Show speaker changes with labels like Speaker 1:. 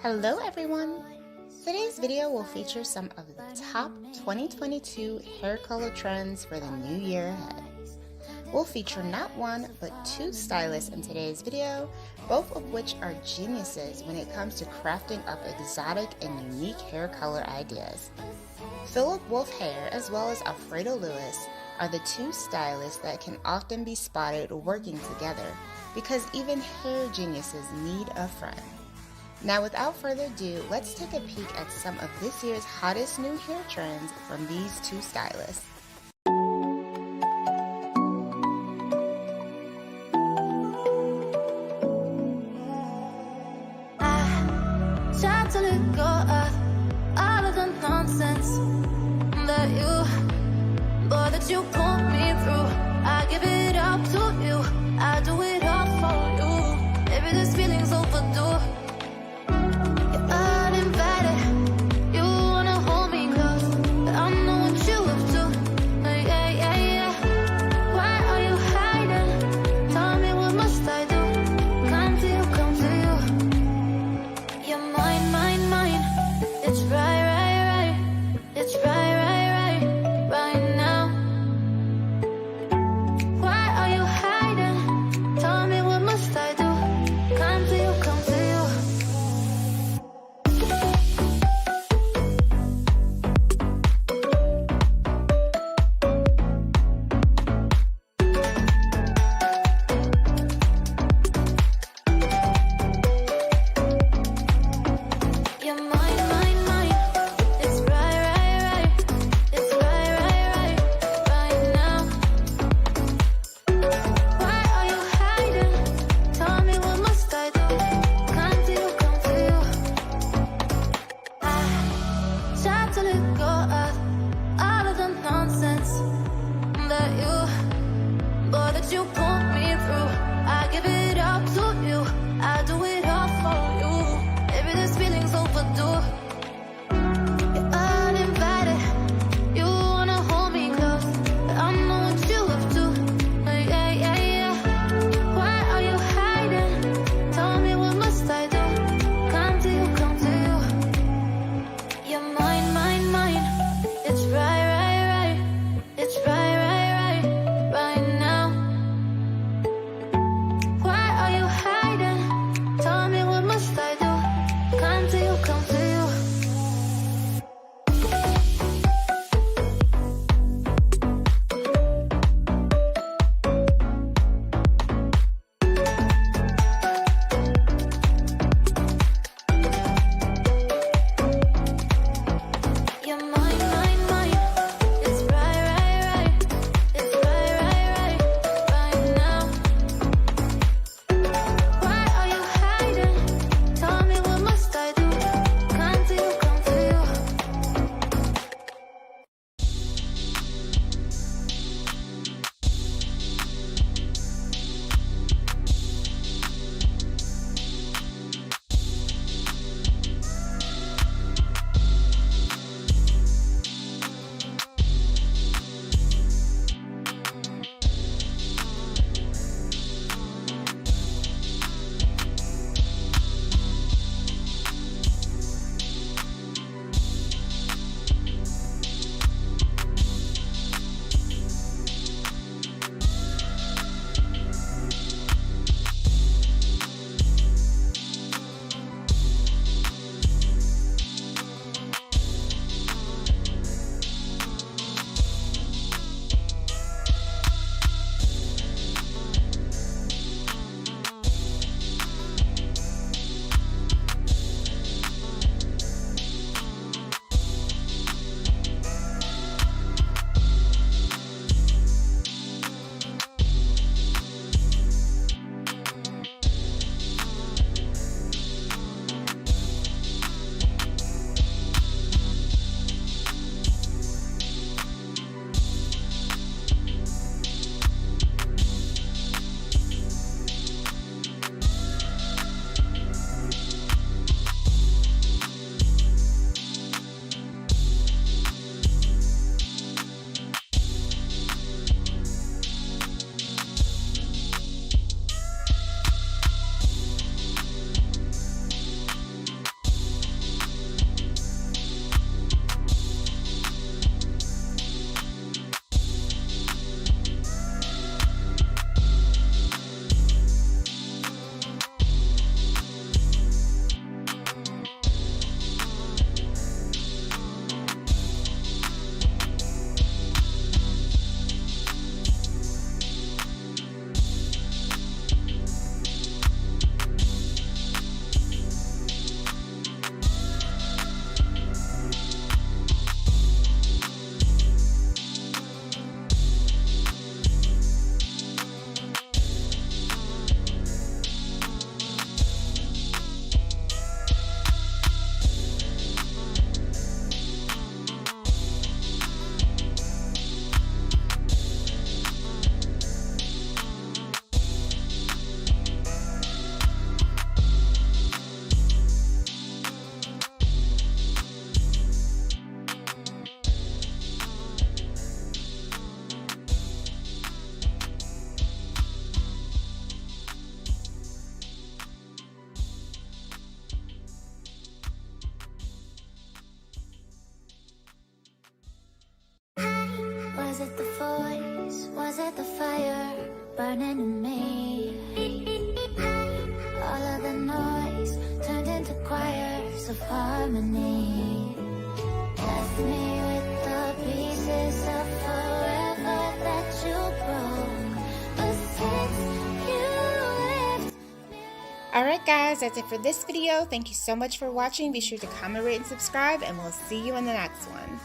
Speaker 1: Hello everyone! Today's video will feature some of the top 2022 hair color trends for the new year ahead. We'll feature not one, but two stylists in today's video, both of which are geniuses when it comes to crafting up exotic and unique hair color ideas. Philip Wolf Hair as well as Alfredo Lewis are the two stylists that can often be spotted working together because even hair geniuses need a friend. Now without further ado, let's take a peek at some of this year's hottest new hair trends from these two stylists.
Speaker 2: I tried to let go of all of the nonsense that you put me through. I give it up to you. I do it all for you. Maybe this feeling's overdue. You're uninvited. You wanna hold me close, but I know what you up to. Yeah. Why are you hiding? Tell me, what must I do? Come to you. You're mine. It's right. It's burning in me. All of the noise turned into choirs of harmony. Left me with the pieces of forever that you broke. But since you left me.
Speaker 1: Alright guys, that's it for this video. Thank you so much for watching. Be sure to comment, rate, and subscribe, and we'll see you in the next one.